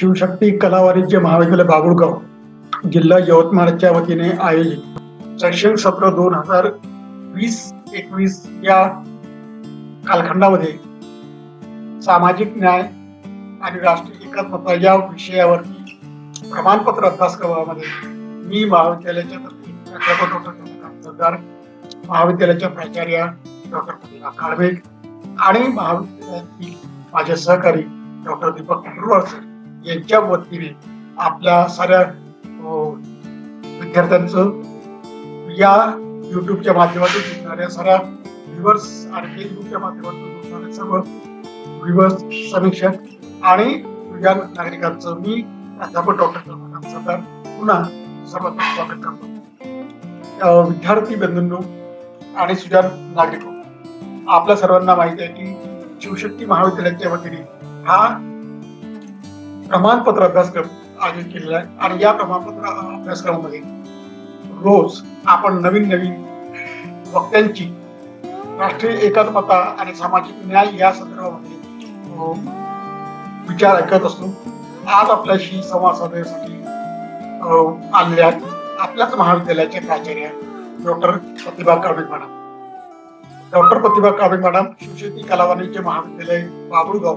शिवशक्ती कला वाणिज्य महाविद्यालय बाभुळगाव जिल्हा यवतमाळच्या वतीने आयोजित शैक्षणिक सत्र 2020-21 या कालखंडामध्ये सामाजिक न्याय आणि राष्ट्रीय एकात्मता या विषयावरती प्रमाणपत्र अभ्यासक्रमामध्ये मी महाविद्यालयाच्या प्राध्यापक डॉक्टर चंद्रकांत सरदार, महाविद्यालयाच्या प्राचार्य डॉक्टर प्रतिभा काळवे आणि महाविद्यालयातील माझे सहकारी डॉक्टर दीपक सर यांच्या वतीने आपल्या साऱ्या विद्यार्थ्यांचं या युट्यूबच्या माध्यमातून दिसणाऱ्या साऱ्या व्ह्युअर्स आणि फेसबुकच्या माध्यमातून दिसणाऱ्या सर्व व्ह्युअर्स, समीक्षक आणि तुझ्या नागरिकांचं मी प्राध्यापक डॉक्टर चंद्रकांत सरदार पुन्हा सर्वात स्वागत करतो. विद्यार्थी बंधूंनो आणि सुजाण नागरिको, आपल्या सर्वांना माहिती आहे की शिवशक्ती महाविद्यालयाच्या वतीने हा प्रमाणपत्र अभ्यासक्रम आयोजित केलेला आहे आणि या प्रमाणपत्र अभ्यासक्रमामध्ये रोज आपण नवीन वक्त्यांची राष्ट्रीय एकात्मता आणि सामाजिक न्याय या संदर्भामध्ये विचार ऐकत असतो. आज आपल्याशी संवाद साधण्यासाठी आलेले आहेत आपल्याच महाविद्यालयाचे प्राचार्य डॉक्टर प्रतिभा काळवे मॅडम. डॉक्टर प्रतिभा काळवे मॅडम शिवशक्ती कला वाणिज्य महाविद्यालय बाभुळगाव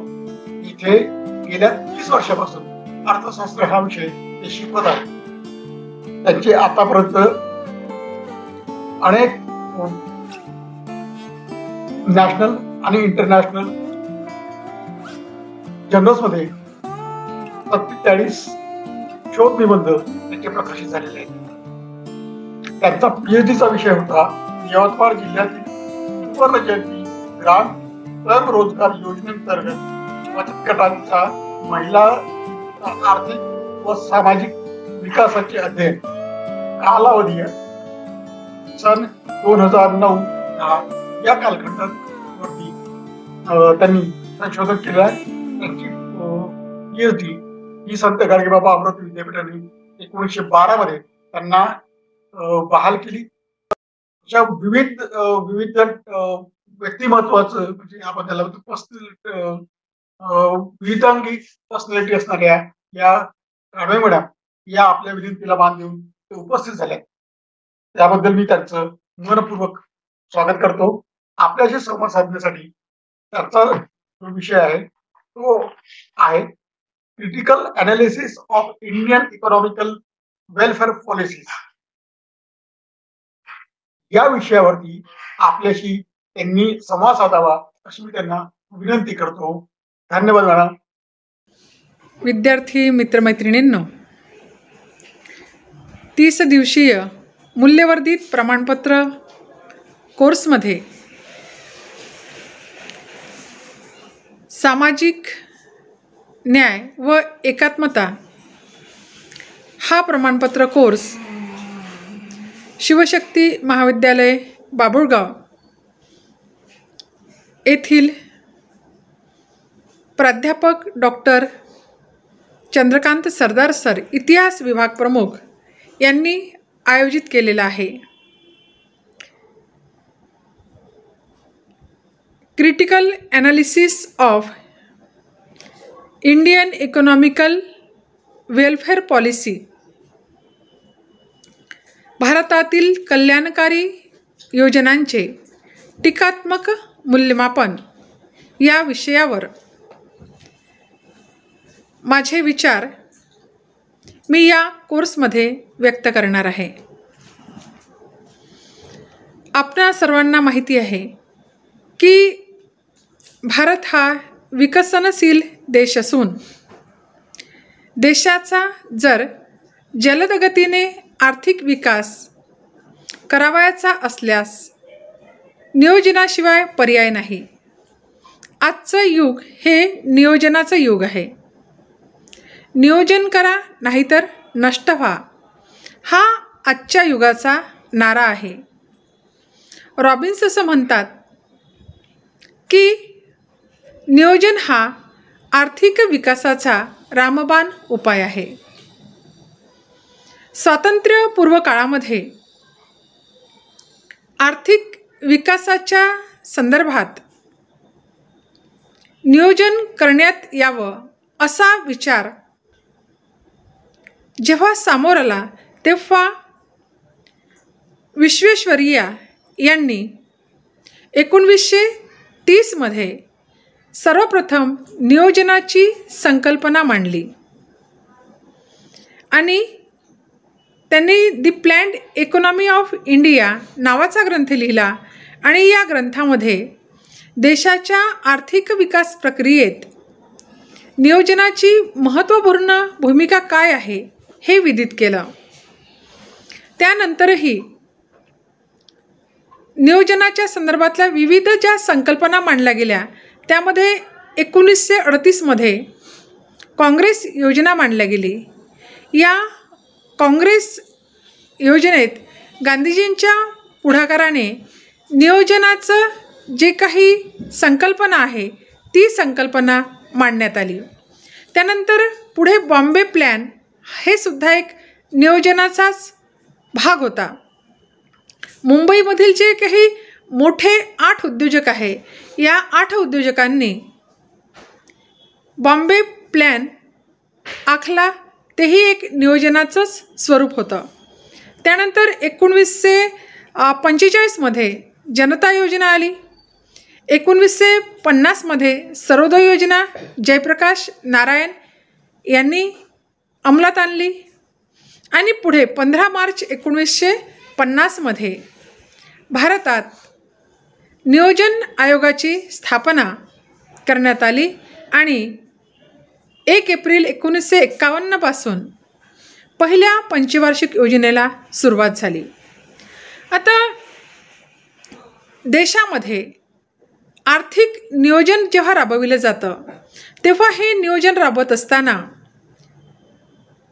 इथे गेल्या 30 वर्षापासून अर्थशास्त्र हा विषय ते शिकवत आहेत. त्यांचे आतापर्यंत अनेक नॅशनल आणि इंटरनॅशनल जर्नल्स मध्ये 43 शोध निबंध त्यांचे प्रकाशित झालेले आहेत. त्यांचा पीएचडीचा विषय होता यवतमाळ जिल्ह्यातील सुवर्ण जयंती ग्राम स्वयंरोजगार योजनेअंतर्गत बचत गटांचा महिला आर्थिक व सामाजिक विकासाचे अध्ययन. कालावधी सन 2009 या कालखंडावरती त्यांनी संशोधन केलं आहे. त्यांची पीएचडी ही संत गाडगेबाबा अमृत विद्यापीठाने 1912 मध्ये त्यांना बहाल केली. अशा विविध व्यक्तिमत्वाचं म्हणजे आपण त्याला विविधांगी पर्सनॅलिटी असणाऱ्या या काळवे मॅडम या आपल्या विनंतीला मान देऊन ते उपस्थित झाले. त्याबद्दल मी त्यांचं मनपूर्वक स्वागत करतो. आपल्याशी संवाद साधण्यासाठी त्यांचा जो विषय आहे तो आहे critical analysis of Indian economical welfare policies. या विषयावरती आपल्याशी त्यांनी संवाद साधावा अशी मी त्यांना विनंती करतो. धन्यवाद मॅडम. विद्यार्थी मित्रमैत्रिणींनो, 30 दिवसीय मूल्यवर्धित प्रमाणपत्र कोर्समध्ये सामाजिक न्याय व एकात्मता हा प्रमाणपत्र कोर्स शिवशक्ती महाविद्यालय बाभुळगाव येथील प्राध्यापक डॉक्टर चंद्रकांत सरदार सर, इतिहास विभाग प्रमुख यांनी आयोजित केलेला आहे. Critical analysis of Indian economical welfare policy, भारतातील कल्याणकारी योजनांचे टीकात्मक मूल्यमापन या विषयावर माझे विचार मी या कोर्समध्ये व्यक्त करणार आहे. आपणा सर्वांना माहिती आहे की भारत हा विकसनशील देश असून देशाचा जर जलद गतीने आर्थिक विकास करावयाचा असल्यास नियोजनाशिवाय पर्याय नाही. आजचं युग हे नियोजनाचं युग आहे. नियोजन करा नाहीतर नष्ट व्हा हा आजच्या युगाचा नारा आहे. रॉबिन्स असं म्हणतात की नियोजन हा आर्थिक विकासाचा रामबाण उपाय आहे. स्वातंत्र्यपूर्व काळामध्ये आर्थिक विकासाच्या संदर्भात नियोजन करण्यात यावं असा विचार जेव्हा समोर आला तेव्हा विश्वेश्वरैया यांनी 1930मध्ये सर्वप्रथम नियोजनाची संकल्पना मांडली आणि त्यांनी दी प्लॅन्ड इकॉनॉमी ऑफ इंडिया नावाचा ग्रंथ लिहिला आणि या ग्रंथामध्ये देशाच्या आर्थिक विकास प्रक्रियेत नियोजनाची महत्त्वपूर्ण भूमिका काय आहे हे विदित केलं. त्यानंतरही नियोजनाच्या संदर्भातल्या विविध ज्या संकल्पना मांडल्या गेल्या त्यामध्ये 1938मध्ये काँग्रेस योजना मांडल्या गेली. या काँग्रेस योजनेत गांधीजींच्या पुढाकाराने नियोजनाचं जे काही संकल्पना आहे ती संकल्पना मांडण्यात आली. त्यानंतर पुढे बॉम्बे प्लॅन हे सुद्धा एक नियोजनाचाच भाग होता. मुंबईमधील जे काही मोठे 8 उद्योजक आहे या 8 उद्योजकांनी बॉम्बे प्लॅन आखला, तेही एक नियोजनाचंच स्वरूप होतं. त्यानंतर 1945मध्ये जनता योजना आली. 1950मध्ये सर्वोदय योजना जयप्रकाश नारायण यांनी अंमलात आणली आणि पुढे 15 मार्च 1950मध्ये भारतात नियोजन आयोगाची स्थापना करण्यात आली आणि 1 एप्रिल 1951 पासून पहिल्या पंचवार्षिक योजनेला सुरुवात झाली. आता देशामध्ये आर्थिक नियोजन जेव्हा राबविलं जातं तेव्हा हे नियोजन राबवत असताना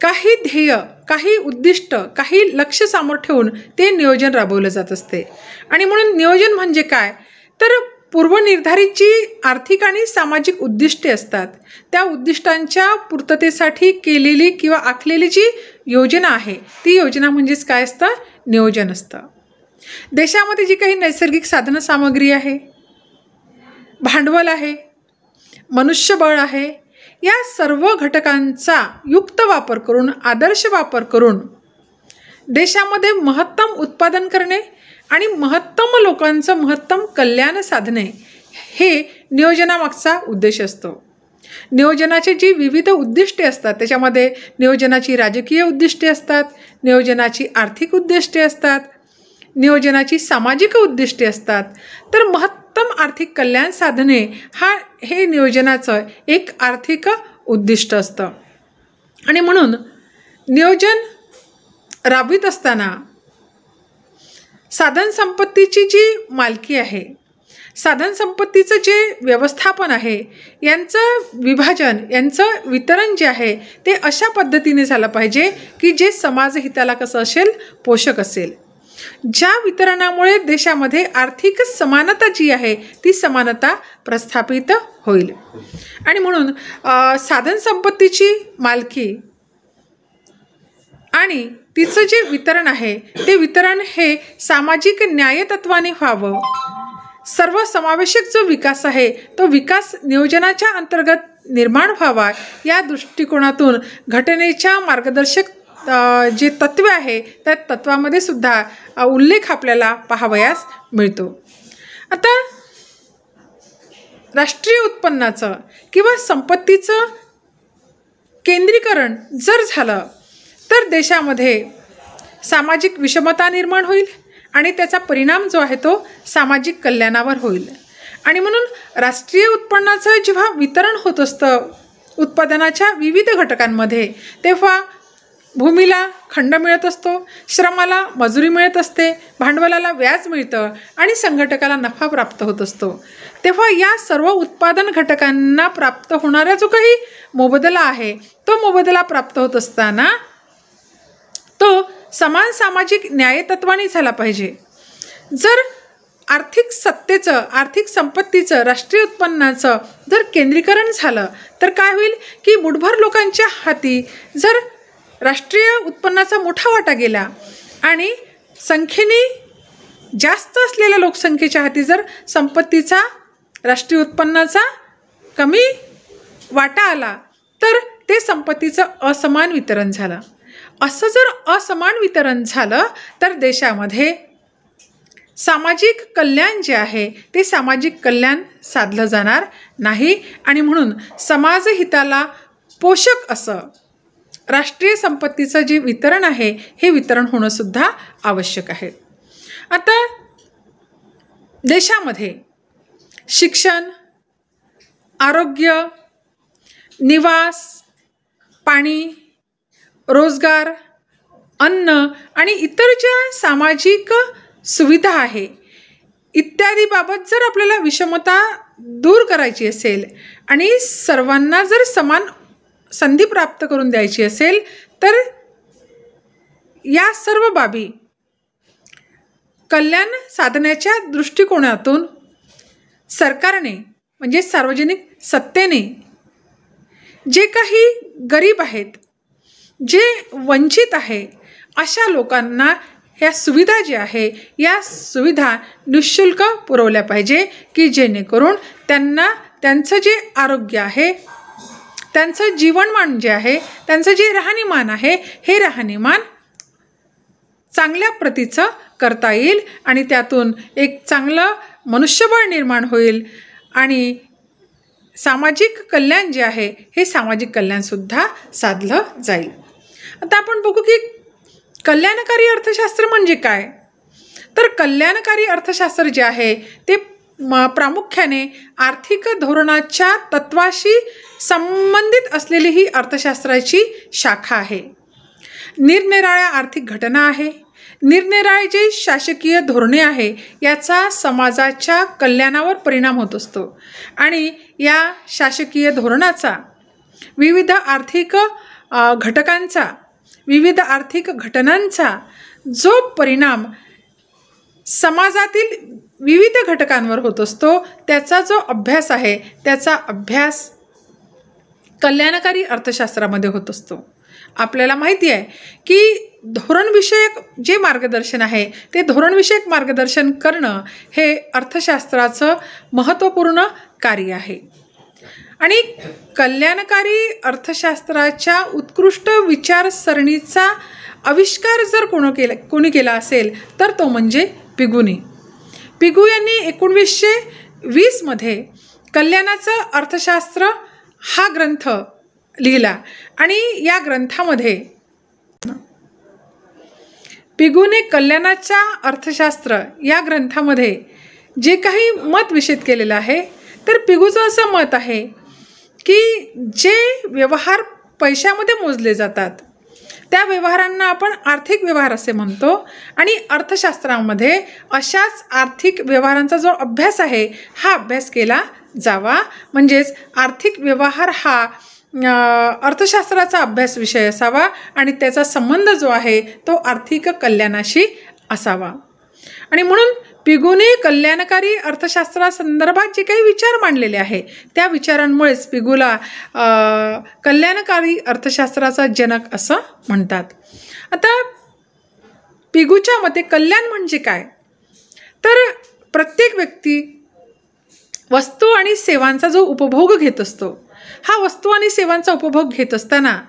काही ध्येय, काही उद्दिष्ट, काही लक्ष्य समोर ठेवून ते नियोजन राबवलं जात असते. आणि म्हणून नियोजन म्हणजे काय तर पूर्वनिर्धारित जी आर्थिक आणि सामाजिक उद्दिष्टे असतात त्या उद्दिष्टांच्या पूर्ततेसाठी केलेली किंवा आखलेली जी योजना आहे ती योजना म्हणजेच काय असतं, नियोजन असतं. देशामध्ये जी काही नैसर्गिक साधन सामग्री आहे, भांडवल आहे, मनुष्यबळ आहे, या सर्व घटकांचा युक्त वापर करून, आदर्श वापर करून देशामध्ये महत्तम उत्पादन करणे आणि महत्तम लोकांचं महत्तम कल्याण साधणे हे नियोजनामागचा उद्देश असतो. नियोजनाचे जी विविध उद्दिष्टे असतात त्याच्यामध्ये नियोजनाची राजकीय उद्दिष्टे असतात, नियोजनाची आर्थिक उद्दिष्टे असतात, नियोजनाची सामाजिक उद्दिष्टे असतात. तर महत्तम आर्थिक कल्याण साधणे हे नियोजनाचं एक आर्थिक उद्दिष्ट असतं. आणि म्हणून नियोजन राबवित असताना साधन संपत्तीची जी मालकी आहे, साधन संपत्तीचं जे व्यवस्थापन आहे, यांचं विभाजन, यांचं वितरण जे आहे ते अशा पद्धतीने झालं पाहिजे की जे समाजहिताला कसं असेल, पोषक असेल. ज्या वितरणामुळे देशामध्ये आर्थिक समानता जी आहे ती समानता प्रस्थापित होईल. आणि म्हणून साधन संपत्तीची मालकी आणि तिचं जे वितरण आहे ते वितरण हे सामाजिक न्यायतत्वाने व्हावं. सर्वसमावेशक जो विकास आहे तो विकास नियोजनाच्या अंतर्गत निर्माण व्हावा या दृष्टिकोनातून घटनेच्या मार्गदर्शक जे तत्त्वे आहे त्या तत्वामध्ये सुद्धा उल्लेख आपल्याला पाहावयास मिळतो. आता राष्ट्रीय उत्पन्नाचं किंवा संपत्तीचं केंद्रीकरण जर झालं तर देशामध्ये सामाजिक विषमता निर्माण होईल आणि त्याचा परिणाम जो आहे तो सामाजिक कल्याणावर होईल. आणि म्हणून राष्ट्रीय उत्पन्नाचं जेव्हा वितरण होत असतं उत्पादनाच्या विविध घटकांमध्ये तेव्हा भूमीला खंड मिळत असतो, श्रमाला मजुरी मिळत असते, भांडवलाला व्याज मिळतं आणि संघटकाला नफा प्राप्त होत असतो. तेव्हा या सर्व उत्पादन घटकांना प्राप्त होणारा जो काही मोबदला आहे तो मोबदला प्राप्त होत असताना तो समान सामाजिक न्यायतत्वाने झाला पाहिजे. जर आर्थिक सत्तेचं, आर्थिक संपत्तीचं, राष्ट्रीय उत्पन्नाचं जर केंद्रीकरण झालं तर काय होईल की मुठभर लोकांच्या हाती जर राष्ट्रीय उत्पन्नाचा मोठा वाटा गेला आणि संख्येने जास्त असलेल्या लोकसंख्येच्या हाती जर संपत्तीचा, राष्ट्रीय उत्पन्नाचा कमी वाटा आला तर ते संपत्तीचं असमान वितरण झालं. असं जर असमान वितरण झालं तर देशामध्ये सामाजिक कल्याण जे आहे ते सामाजिक कल्याण साधलं जाणार नाही आणि म्हणून समाजहिताला पोषक असं राष्ट्रीय संपत्तीचं जे वितरण आहे हे वितरण होणं सुद्धा आवश्यक आहे. आता देशामध्ये शिक्षण, आरोग्य, निवास, पाणी, रोजगार, अन्न आणि इतर ज्या सामाजिक सुविधा आहे इत्यादी बाबत जर आपल्याला विषमता दूर करायची असेल आणि सर्वांना जर समान संधी प्राप्त करून द्यायची असेल तर या सर्व बाबी कल्याण साधण्याच्या दृष्टिकोनातून सरकारने म्हणजे सार्वजनिक सत्तेने जे काही गरीब आहेत, जे वंचित आहे अशा लोकांना ह्या सुविधा ज्या आहे या सुविधा निःशुल्क पुरवल्या पाहिजे की जेणेकरून त्यांना त्यांचं जे आरोग्य आहे, त्यांचं जीवनमान जे आहे, त्यांचं जे राहणीमान आहे हे राहणीमान चांगल्या प्रतीचं करता येईल आणि त्यातून एक चांगलं मनुष्यबळ निर्माण होईल आणि सामाजिक कल्याण जे आहे हे सामाजिक कल्याणसुद्धा साधलं जाईल. आता आपण बघू की कल्याणकारी अर्थशास्त्र म्हणजे काय. तर कल्याणकारी अर्थशास्त्र जे आहे ते प्रामुख्याने आर्थिक धोरणाच्या तत्वाशी संबंधित असलेली ही अर्थशास्त्राची शाखा आहे. निरनिराळ्या आर्थिक घटना आहे, निरनिराळे जे शासकीय धोरणे आहे याचा समाजाच्या कल्याणावर परिणाम होत असतो आणि या शासकीय धोरणाचा विविध आर्थिक घटकांचा, विविध आर्थिक घटनांचा जो परिणाम समाजातील विविध घटकांवर होत असतो त्याचा जो अभ्यास आहे त्याचा अभ्यास कल्याणकारी अर्थशास्त्रामध्ये होत असतो. आपल्याला माहिती आहे की धोरणविषयक जे मार्गदर्शन आहे ते धोरणविषयक मार्गदर्शन करणं हे अर्थशास्त्राचं महत्त्वपूर्ण कार्य आहे आणि कल्याणकारी अर्थशास्त्राच्या उत्कृष्ट विचारसरणीचा आविष्कार जर कोणी केला असेल तर तो म्हणजे पिगूनी. पिगू यांनी 1920 मध्ये कल्याणाचं अर्थशास्त्र हा ग्रंथ लिहिला आणि या ग्रंथामध्ये पिगूने कल्याणाच्या अर्थशास्त्र या ग्रंथामध्ये जे काही मत विषद केलेलं आहे तर पिगूचं असं मत आहे की जे व्यवहार पैशामध्ये मोजले जातात त्या व्यवहारांना आपण आर्थिक व्यवहार असे म्हणतो आणि अर्थशास्त्रामध्ये अशाच आर्थिक व्यवहारांचा जो अभ्यास आहे हा अभ्यास केला जावा. म्हणजेच आर्थिक व्यवहार हा अर्थशास्त्राचा अभ्यास विषय असावा आणि त्याचा संबंध जो आहे तो आर्थिक कल्याणाशी असावा. आणि म्हणून पिगूने कल्याणकारी अर्थशास्त्रासंदर्भात जे काही विचार मांडलेले आहे त्या विचारांमुळेच पिगूला कल्याणकारी अर्थशास्त्राचा जनक असं म्हणतात. आता पिगूच्या मते कल्याण म्हणजे काय तर प्रत्येक व्यक्ती वस्तू आणि सेवांचा जो उपभोग घेत असतो हा वस्तू आणि सेवांचा उपभोग घेत असताना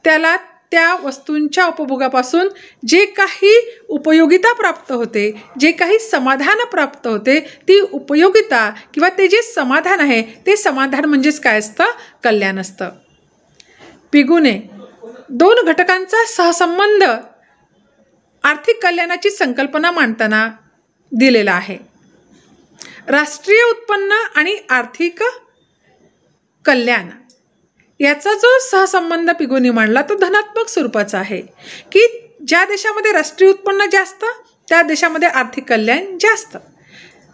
त्याला त्या वस्तूंच्या उपभोगापासून जे काही उपयोगिता प्राप्त होते, जे काही समाधान प्राप्त होते ती उपयोगिता किंवा ते जे समाधान आहे ते समाधान म्हणजेच काय असतं, कल्याण असतं. पिगूने 2 घटकांचा सहसंबंध आर्थिक कल्याणाची संकल्पना मांडताना दिलेला आहे. राष्ट्रीय उत्पन्न आणि आर्थिक कल्याण याचा जो सहसंबंध पिगूने मांडला तो धनात्मक स्वरूपाचा आहे की ज्या देशामध्ये राष्ट्रीय उत्पन्न जास्त त्या देशामध्ये आर्थिक कल्याण जास्त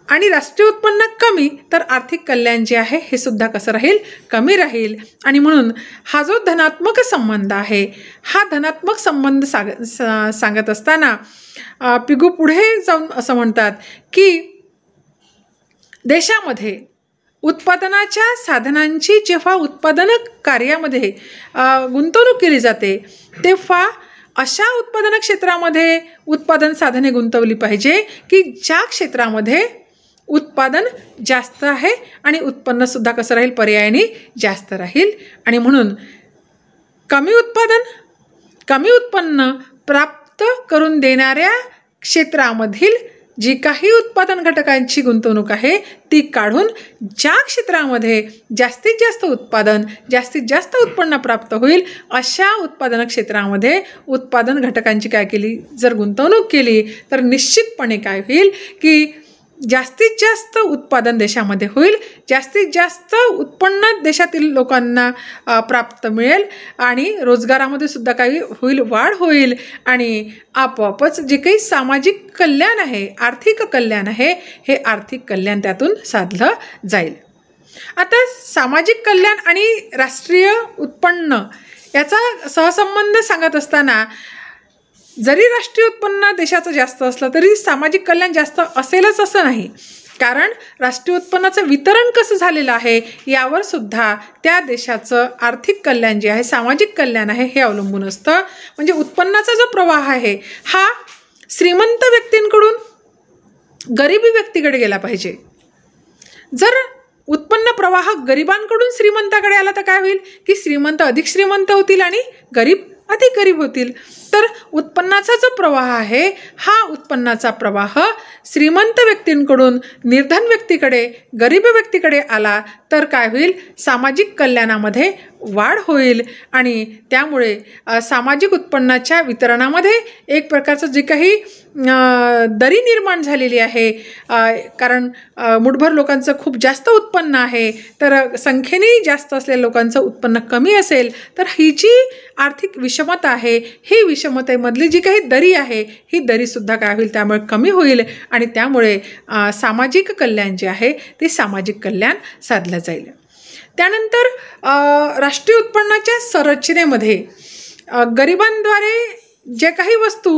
आणि राष्ट्रीय उत्पन्न कमी तर आर्थिक कल्याण जे आहे हे सुद्धा कसं राहील, कमी राहील. आणि म्हणून हा जो धनात्मक संबंध आहे हा धनात्मक संबंध सांगत असताना पिगू पुढे जाऊन असं म्हणतात की देशामध्ये उत्पादनाच्या साधनांची जेव्हा उत्पादन कार्यामध्ये गुंतवणूक केली जाते तेव्हा अशा उत्पादन क्षेत्रामध्ये उत्पादन साधने गुंतवली पाहिजे की ज्या क्षेत्रामध्ये उत्पादन जास्त आहे आणि उत्पन्नसुद्धा कसं राहील, पर्यायाने जास्त राहील. आणि म्हणून कमी उत्पादन, कमी उत्पन्न प्राप्त करून देणाऱ्या क्षेत्रामधील जी काही उत्पादन घटकांची गुंतवणूक आहे ती काढून ज्या क्षेत्रामध्ये जास्तीत जास्त उत्पादन जास्तीत जास्त उत्पन्न प्राप्त होईल अशा उत्पादन क्षेत्रामध्ये उत्पादन घटकांची काय केली, जर गुंतवणूक केली तर निश्चितपणे काय होईल की जास्तीत जास्त उत्पादन देशामध्ये होईल, जास्तीत जास्त उत्पन्न देशातील लोकांना प्राप्त मिळेल आणि रोजगारामध्ये सुद्धा काही होईल, वाढ होईल आणि आपोआपच जे काही सामाजिक कल्याण आहे, आर्थिक कल्याण आहे, हे आर्थिक कल्याण त्यातून साधलं जाईल. आता सामाजिक कल्याण आणि राष्ट्रीय उत्पन्न याचा सहसंबंध सांगत असताना जरी राष्ट्रीय उत्पन्न देशाचं जास्त असलं तरी सामाजिक कल्याण जास्त असेलच असं नाही, कारण राष्ट्रीय उत्पन्नाचं वितरण कसं झालेलं आहे यावर सुद्धा त्या देशाचं आर्थिक कल्याण जे आहे, सामाजिक कल्याण आहे हे अवलंबून असतं. म्हणजे उत्पन्नाचा जो प्रवाह आहे हा श्रीमंत व्यक्तींकडून गरिबी व्यक्तीकडे गेला पाहिजे. जर उत्पन्न प्रवाह गरिबांकडून श्रीमंताकडे आला तर काय होईल की श्रीमंत अधिक श्रीमंत होतील आणि गरीब अधिक गरीब होतील. तर उत्पन्नाचा जो प्रवाह आहे हा उत्पन्नाचा प्रवाह श्रीमंत व्यक्तींकडून निर्धन व्यक्तीकडे, गरीब व्यक्तीकडे आला तर काय होईल, सामाजिक कल्याणामध्ये वाढ होईल आणि त्यामुळे सामाजिक उत्पन्नाच्या वितरणामध्ये एक प्रकारचं जे काही दरी निर्माण झालेली आहे, कारण मुठभर लोकांचं खूप जास्त उत्पन्न आहे तर संख्येने जास्त असलेल्या लोकांचं उत्पन्न कमी असेल तर ही जी आर्थिक विषमता आहे, ही विषमतेमधली जी काही दरी आहे ही दरीसुद्धा काय होईल त्यामुळे कमी होईल आणि त्यामुळे सामाजिक कल्याण जे आहे ते सामाजिक कल्याण साधलं जाईल. त्यानंतर राष्ट्रीय उत्पन्नाच्या संरचनेमध्ये गरिबांद्वारे जे काही वस्तू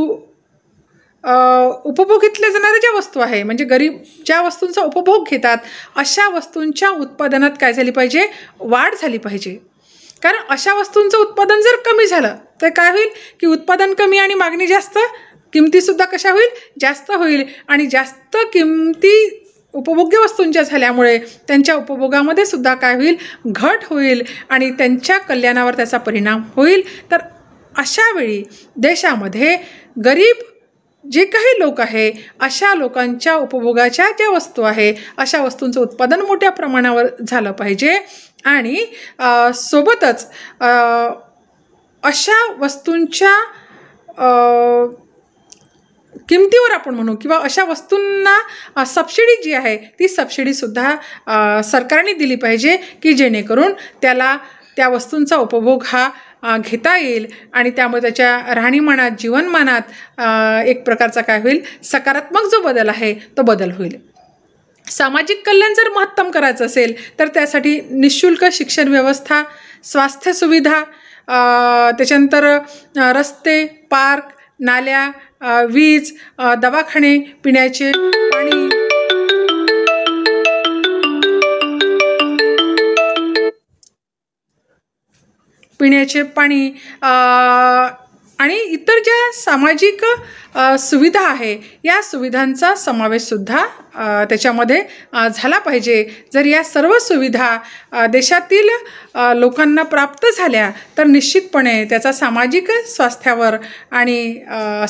उपभोगितल्या जाणाऱ्या ज्या वस्तू आहे, म्हणजे गरीब ज्या वस्तूंचा उपभोग घेतात अशा वस्तूंच्या उत्पादनात काय झाली पाहिजे, वाढ झाली पाहिजे. कारण अशा वस्तूंचं उत्पादन जर कमी झालं तर काय होईल की उत्पादन कमी आणि मागणी जास्त, किमतीसुद्धा कशा होईल, जास्त होईल आणि जास्त किमती उपभोग्य वस्तूंच्या झाल्यामुळे त्यांच्या उपभोगामध्ये सुद्धा काय होईल, घट होईल आणि त्यांच्या कल्याणावर त्याचा परिणाम होईल. तर अशा वेळी देशामध्ये गरीब जे काही लोक आहे अशा लोकांच्या उपभोगाच्या ज्या वस्तू आहे अशा वस्तूंचं उत्पादन मोठ्या प्रमाणावर झालं पाहिजे आणि सोबतच अशा वस्तूंच्या किमतीवर आपण म्हणू किंवा अशा वस्तूंना सबसिडी जी आहे ती सबसिडीसुद्धा सरकारने दिली पाहिजे की जेणेकरून त्याला त्या वस्तूंचा उपभोग हा घेता येईल आणि त्यामुळे त्याच्या राहणीमानात, जीवनमानात एक प्रकारचा काय होईल, सकारात्मक जो बदल आहे तो बदल होईल. सामाजिक कल्याण जर महत्तम करायचं असेल तर त्यासाठी निःशुल्क शिक्षण व्यवस्था, स्वास्थ्य सुविधा, त्याच्यानंतर रस्ते, पार्क, नाल्या, वीज, दवाखाने, पिण्याचे पाणी, आणि इतर ज्या सामाजिक सुविधा आहे या सुविधांचा समावेशसुद्धा त्याच्यामध्ये झाला पाहिजे. जर या सर्व सुविधा देशातील लोकांना प्राप्त झाल्या तर निश्चितपणे त्याचा सामाजिक स्वास्थ्यावर आणि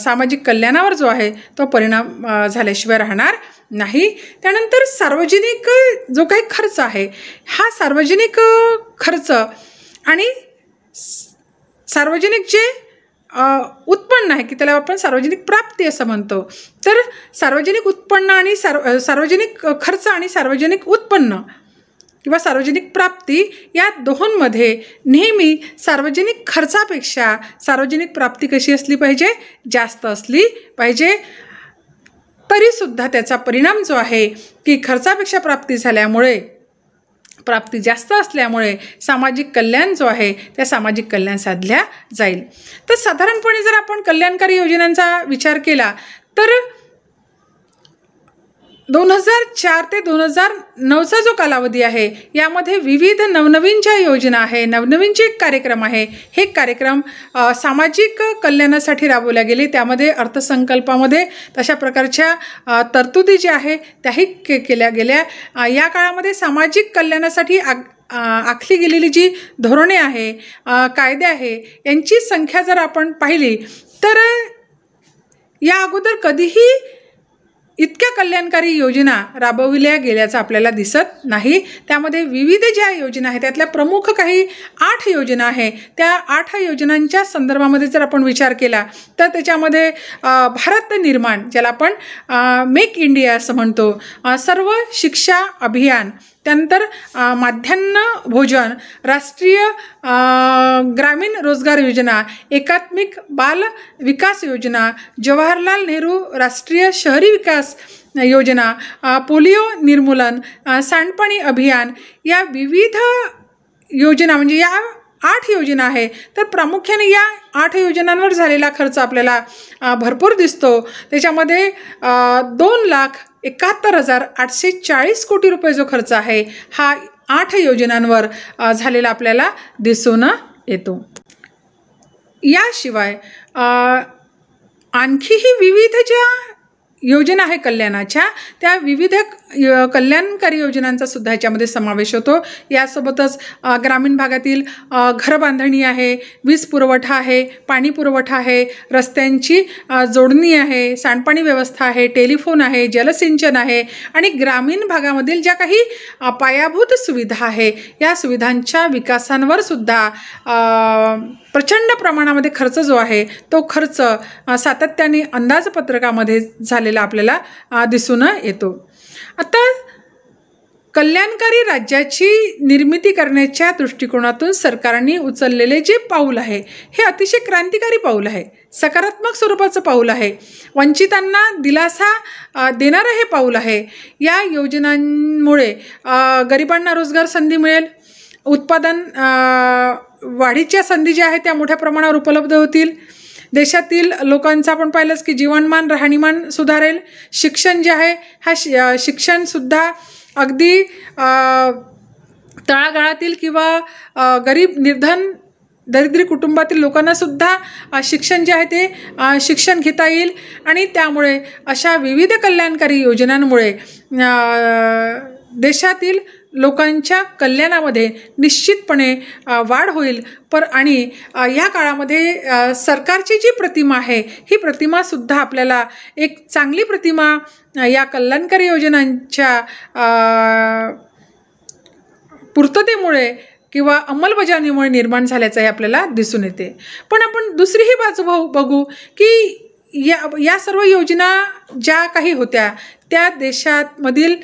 सामाजिक कल्याणावर जो आहे तो परिणाम झाल्याशिवाय राहणार नाही. त्यानंतर सार्वजनिक जो काही खर्च आहे हा सार्वजनिक खर्च आणि सार्वजनिक जे उत्पन्न आहे की त्याला आपण सार्वजनिक प्राप्ती असं म्हणतो, तर सार्वजनिक उत्पन्न आणि सार्वजनिक खर्च आणि सार्वजनिक उत्पन्न किंवा सार्वजनिक प्राप्ती या दोहोंमध्ये नेहमी सार्वजनिक खर्चापेक्षा सार्वजनिक प्राप्ती कशी असली पाहिजे, जास्त असली पाहिजे. तरीसुद्धा त्याचा परिणाम जो आहे की खर्चापेक्षा प्राप्ती झाल्यामुळे, प्राप्ती जास्त असल्यामुळे सामाजिक कल्याण जो आहे त्या सामाजिक कल्याण साधल्या जाईल. तर साधारणपणे जर आपण कल्याणकारी योजनांचा विचार केला तर 2004 ते 2009चा जो कालावधी आहे यामध्ये विविध नवनवीन ज्या योजना आहे, नवनवीन जे कार्यक्रम आहे हे कार्यक्रम सामाजिक कल्याणासाठी राबवल्या गेले. त्यामध्ये अर्थसंकल्पामध्ये तशा प्रकारच्या तरतुदी ज्या आहे त्याही केल्या गेल्या. या काळामध्ये सामाजिक कल्याणासाठी आखली गेलेली जी धोरणे आहे, कायदे आहे, यांची संख्या जर आपण पाहिली तर या अगोदर कधीही इतक्या कल्याणकारी योजना राबविल्या गेल्याचं आपल्याला दिसत नाही. त्यामध्ये विविध ज्या योजना आहेत त्यातल्या प्रमुख काही 8 योजना आहे. त्या 8 योजनांच्या संदर्भामध्ये जर आपण विचार केला तर त्याच्यामध्ये भारत निर्माण, ज्याला आपण मेक इंडिया असं म्हणतो, सर्व शिक्षा अभियान, त्यानंतर माध्यान्ह भोजन, राष्ट्रीय ग्रामीण रोजगार योजना, एकात्मिक बाल विकास योजना, जवाहरलाल नेहरू राष्ट्रीय शहरी विकास योजना, पोलिओ निर्मूलन, सांडपाणी अभियान, या विविध योजना म्हणजे या 8 योजना आहे. तर प्रामुख्याने या 8 योजनांवर झालेला खर्च आपल्याला भरपूर दिसतो. त्याच्यामध्ये 2,71,840 कोटी रुपये जो खर्च आहे हा 8 योजनांवर झालेला आपल्याला दिसून येतो. याशिवाय आणखीही विविध ज्या योजना आहे कल्याणाच्या, त्या विविध कल्याणकारी योजनांचा सुद्धा याच्यामध्ये समावेश होतो. यासोबतच ग्रामीण भागातील घरबांधणी आहे, वीज पुरवठा आहे, पाणी पुरवठा आहे, रस्त्यांची जोडणी आहे, सांडपाणी व्यवस्था आहे, टेलिफोन आहे, जलसिंचन आहे आणि ग्रामीण भागामधील ज्या काही पायाभूत सुविधा आहे या सुविधांच्या विकासांवर सुद्धा प्रचंड प्रमाणामध्ये खर्च जो आहे तो खर्च सातत्याने अंदाजपत्रकामध्ये झालेला आपल्याला दिसून येतो. आता कल्याणकारी राज्याची निर्मिती करण्याच्या दृष्टिकोनातून सरकारने उचललेले जे पाऊल आहे हे अतिशय क्रांतिकारी पाऊल आहे, सकारात्मक स्वरूपाचं पाऊल आहे, वंचितांना दिलासा देणारं हे पाऊल आहे. या योजनांमुळे गरिबांना रोजगार संधी मिळेल, उत्पादन वाढीच्या संधी ज्या आहेत त्या मोठ्या प्रमाणावर उपलब्ध होतील, देशातील लोकांचं आपण पाहिलंच की जीवनमान राहणीमान सुधारेल, शिक्षण जे आहे हा शिक्षणसुद्धा अगदी तळागाळातील किंवा गरीब निर्धन दरिद्री कुटुंबातील लोकांनासुद्धा शिक्षण जे आहे ते शिक्षण घेता येईल आणि त्यामुळे अशा विविध कल्याणकारी योजनांमुळे देशातील लोकांच्या कल्याणामध्ये निश्चितपणे वाढ होईल. आणि या काळामध्ये सरकारची जी प्रतिमा आहे ही प्रतिमासुद्धा आपल्याला एक चांगली प्रतिमा या कल्याणकारी योजनांच्या पूर्ततेमुळे किंवा अंमलबजावणीमुळे निर्माण झाल्याचंही आपल्याला दिसून येते. पण आपण दुसरीही बाजू बघू की या सर्व योजना ज्या काही होत्या त्या देशामधील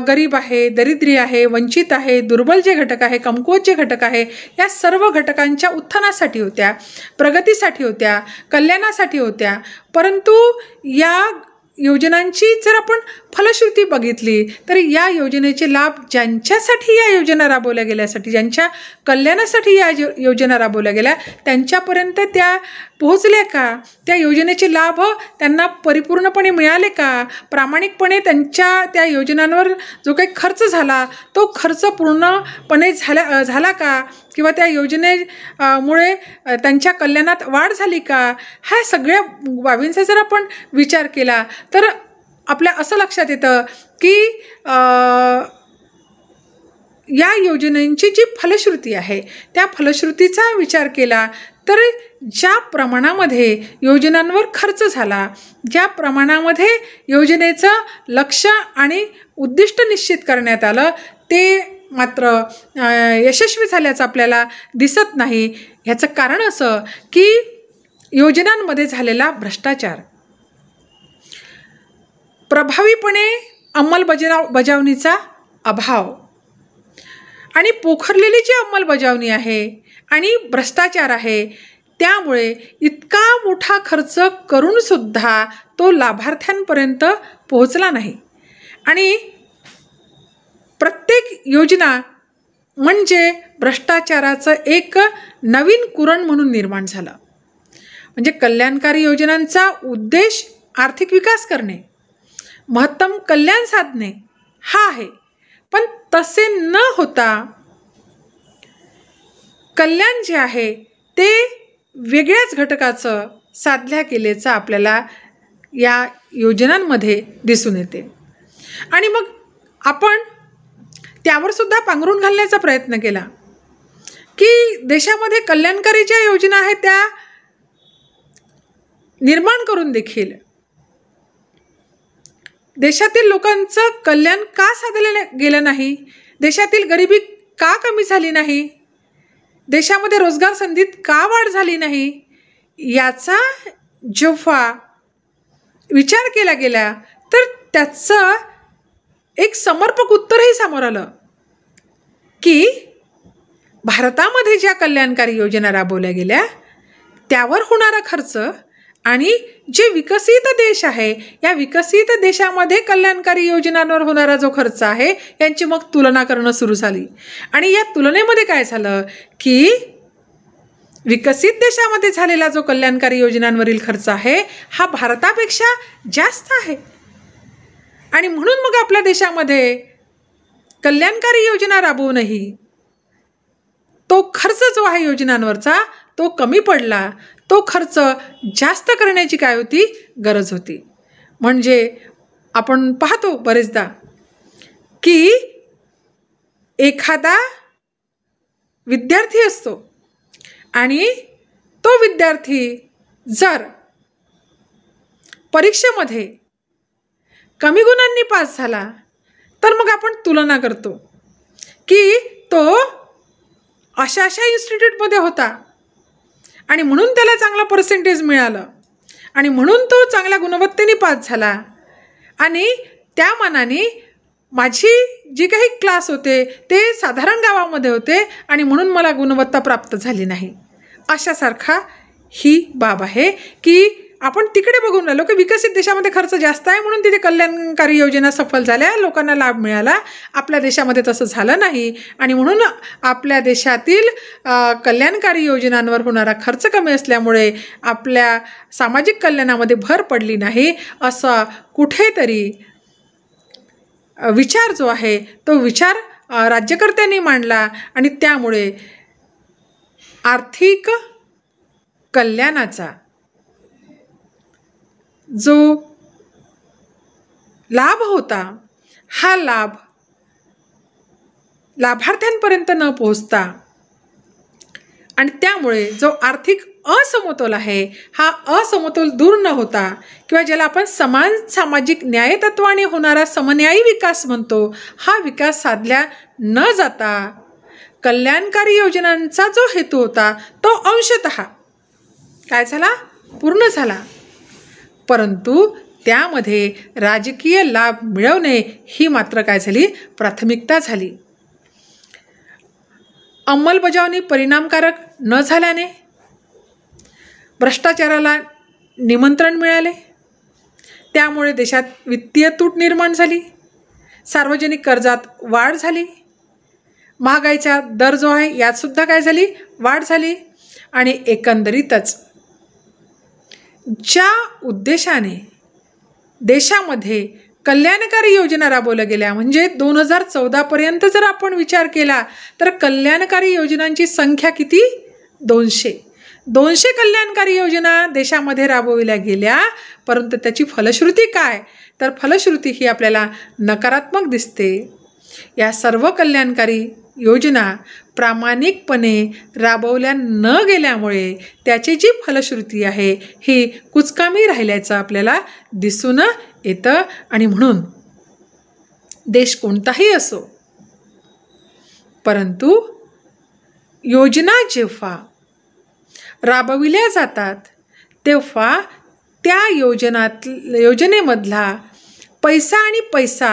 गरीब आहे, दरिद्री आहे, वंचित आहे, दुर्बल जे घटक आहे, कमकुवत जे घटक आहे, या सर्व घटकांच्या उत्थानासाठी होत्या, प्रगतीसाठी होत्या, कल्याणासाठी होत्या. परंतु या योजनांची जर आपण फलश्रुती बघितली तर या योजनेचे लाभ ज्यांच्यासाठी या योजना राबवल्या गेल्यासाठी, ज्यांच्या कल्याणासाठी या योजना राबवल्या गेल्या त्यांच्यापर्यंत त्या पोहोचल्या का, त्या योजनेचे लाभ त्यांना परिपूर्णपणे मिळाले का, प्रामाणिकपणे त्या योजनांवर जो काही खर्च झाला तो खर्च पूर्णपणे झाला का, किंवा त्या योजनेमुळे त्यांच्या कल्याणात वाढ झाली का, ह्या सगळ्या बाबींचा जर आपण विचार केला तर आपल्या असं लक्षात येतं की या योजनेची जी फलश्रुती आहे त्या फलश्रुतीचा विचार केला तर ज्या प्रमाणामध्ये योजनांवर खर्च झाला, ज्या प्रमाणामध्ये योजनेचं लक्ष्य आणि उद्दिष्ट निश्चित करण्यात आलं ते मात्र यशस्वी झाल्याचं आपल्याला दिसत नाही. ह्याचं कारण असं की योजनांमध्ये झालेला भ्रष्टाचार, प्रभावीपणे अंमलबजावणीचा अभाव आणि पोखरलेली जी अंमलबजावणी आहे आणि भ्रष्टाचार आहे त्यामुळे इतका मोठा खर्च करूनसुद्धा तो लाभार्थ्यांपर्यंत पोहोचला नाही. आणि प्रत्येक योजना म्हणजे भ्रष्टाचाराचं एक नवीन कुरण म्हणून निर्माण झालं. म्हणजे कल्याणकारी योजनांचा उद्देश आर्थिक विकास करणे, महत्तम कल्याण साधणे हा आहे. पण तसे न होता कल्याण जे आहे ते वेगळ्याच घटकाचं साधल्या केल्याचं आपल्याला या योजनांमध्ये दिसून येते. आणि मग आपण त्यावर सुद्धा पांघरून घालण्याचा प्रयत्न केला की देशामध्ये कल्याणकारी ज्या योजना आहेत त्या निर्माण करून देखील देशातील लोकांचं कल्याण का साधलं गेलं नाही, देशातील गरिबी का कमी झाली नाही, देशामध्ये रोजगार संधीत का वाढ झाली नाही, याचा जेव्हा विचार केला गेला तर त्याचं एक समर्पक उत्तरही समोर आलं की भारतामध्ये ज्या कल्याणकारी योजना राबवल्या गेल्या त्यावर होणारा खर्च आणि जे विकसित देश आहे या विकसित देशामध्ये कल्याणकारी योजनांवर होणारा जो खर्च आहे यांची मग तुलना करणं सुरू झाली. आणि या तुलनेमध्ये काय झालं की विकसित देशामध्ये झालेला जो कल्याणकारी योजनांवरील खर्च आहे हा भारतापेक्षा जास्त आहे. आणि म्हणून मग आपल्या देशामध्ये कल्याणकारी योजना राबवूनही तो खर्च जो आहे योजनांवरचा तो कमी पडला, तो खर्च जास्त करण्याची काय होती गरज होती. म्हणजे आपण पाहतो बरेचदा की एखादा विद्यार्थी असतो आणि तो विद्यार्थी जर परीक्षेमध्ये कमी गुणांनी पास झाला तर मग आपण तुलना करतो की तो अशा इन्स्टिट्यूटमध्ये होता आणि म्हणून त्याला चांगला पर्सेंटेज मिळालं आणि म्हणून तो चांगल्या गुणवत्तेने पास झाला आणि त्या मानाने माझी जी काही क्लास होते ते साधारण गावामध्ये होते आणि म्हणून मला गुणवत्ता प्राप्त झाली नाही. अशासारखा ही बाब आहे की आपण तिकडे बघून राहिलो की विकसित देशामध्ये खर्च जास्त आहे म्हणून तिथे कल्याणकारी योजना सफल झाल्या, लोकांना लाभ मिळाला. आपल्या देशामध्ये तसं झालं नाही आणि म्हणून आपल्या देशातील कल्याणकारी योजनांवर होणारा खर्च कमी असल्यामुळे आपल्या सामाजिक कल्याणामध्ये भर पडली नाही. असा कुठेतरी विचार जो आहे तो विचार राज्यकर्त्यांनी मांडला आणि त्यामुळे आर्थिक कल्याणाचा जो लाभ होता हा लाभ लाभार्थ्यांपर्यंत न पोहोचता आणि त्यामुळे जो आर्थिक असमतोल आहे हा असमतोल दूर न होता किंवा ज्याला आपण समान सामाजिक न्यायतत्वाने होणारा समन्यायी विकास म्हणतो हा विकास साधल्या न जाता कल्याणकारी योजनांचा जो हेतू होता तो अंशतः काय झाला पूर्ण झाला. परंतु त्यामध्ये राजकीय लाभ मिळवणे ही मात्र काय झाली प्राथमिकता झाली. अंमलबजावणी परिणामकारक न झाल्याने भ्रष्टाचाराला निमंत्रण मिळाले, त्यामुळे देशात वित्तीय तूट निर्माण झाली, सार्वजनिक कर्जात वाढ झाली, महागाईचा दर जो आहे यातसुद्धा काय झाली वाढ झाली. आणि एकंदरीतच ज्या उद्देशाने देशामध्ये कल्याणकारी योजना राबवल्या गेल्या म्हणजे 2014पर्यंत जर आपण विचार केला तर कल्याणकारी योजनांची संख्या किती 200 कल्याणकारी योजना देशामध्ये राबवल्या गेल्या. परंतु त्याची फलश्रुती काय तर फलश्रुती ही आपल्याला नकारात्मक दिसते. या सर्व कल्याणकारी योजना प्रामाणिकपणे राबवल्या न गेल्यामुळे त्याची जी फलश्रुती आहे ही कुचकामी राहिल्याचं आपल्याला दिसून येतं. आणि म्हणून देश कोणताही असो परंतु योजना जेव्हा राबविल्या जातात तेव्हा त्या योजनेमधला पैसा आणि पैसा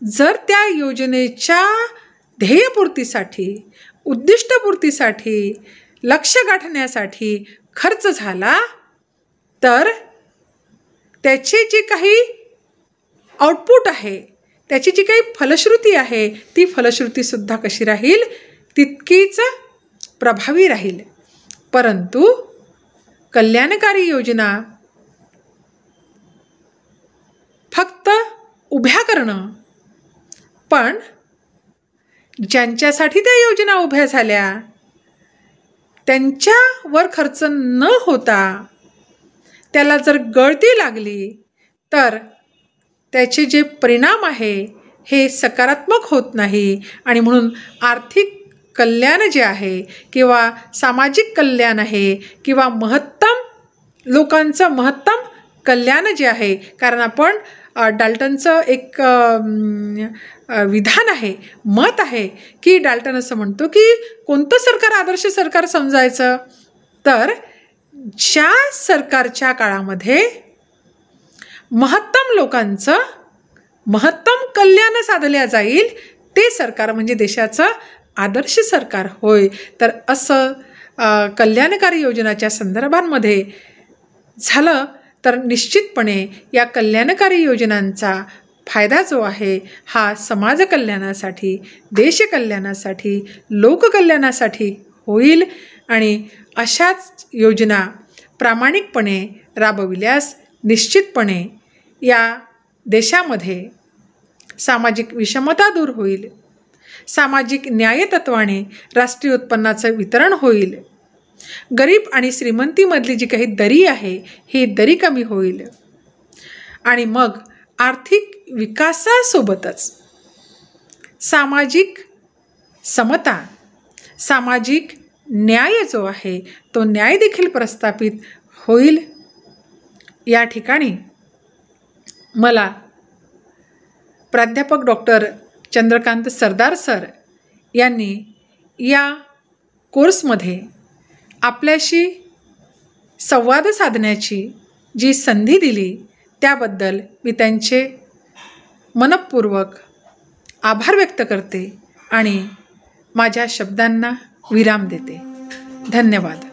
जर त्या योजनेच्या ध्येयपूर्तीसाठी उद्दिष्टपूर्तीसाठी लक्ष्य गाठण्यासाठी खर्च झाला तर त्याची जी काही आउटपुट आहे त्याची जी काही फलश्रुती आहे ती फलश्रुतीसुद्धा कशी राहील तितकीच प्रभावी राहील. परंतु कल्याणकारी योजना फक्त उभ्या करणं पण ज्यांच्यासाठी त्या योजना उभ्या झाल्या त्यांच्यावर खर्च न होता त्याला जर गळती लागली तर त्याचे जे परिणाम आहे हे सकारात्मक होत नाही आणि म्हणून आर्थिक कल्याण जे आहे किंवा सामाजिक कल्याण आहे किंवा लोकांचं महत्तम कल्याण जे आहे, कारण आपण डाल्टनचं एक विधान आहे, मत आहे की डाल्टन असं म्हणतो की कोणतं सरकार आदर्श सरकार समजायचं, तर ज्या सरकारच्या काळामध्ये महत्तम लोकांचं महत्तम कल्याण साधल्या जाईल ते सरकार म्हणजे देशाचं आदर्श सरकार होय. तर असं कल्याणकारी योजनाच्या संदर्भांमध्ये झालं तर निश्चितपणे या कल्याणकारी योजनांचा फायदा जो आहे हा समाज कल्याणासाठी, देश कल्याणासाठी, लोककल्याणासाठी होईल आणि अशाच योजना प्रामाणिकपणे राबविल्यास निश्चितपणे या देशामध्ये सामाजिक विषमता दूर होईल, सामाजिक न्यायतत्वाने राष्ट्रीय उत्पन्नाचं वितरण होईल, गरीब आणि श्रीमंतीमधली जी काही दरी आहे ही दरी कमी होईल आणि मग आर्थिक विकासासोबतच सामाजिक समता, सामाजिक न्याय जो आहे तो न्याय देखील प्रस्थापित होईल. या ठिकाणी मला प्राध्यापक डॉक्टर चंद्रकांत सरदार सर यांनी या कोर्समध्ये आपल्याशी संवाद साधण्याची जी संधी दिली त्याबद्दल मी त्यांचे मनःपूर्वक आभार व्यक्त करते आणि माझ्या शब्दांना विराम देते. धन्यवाद.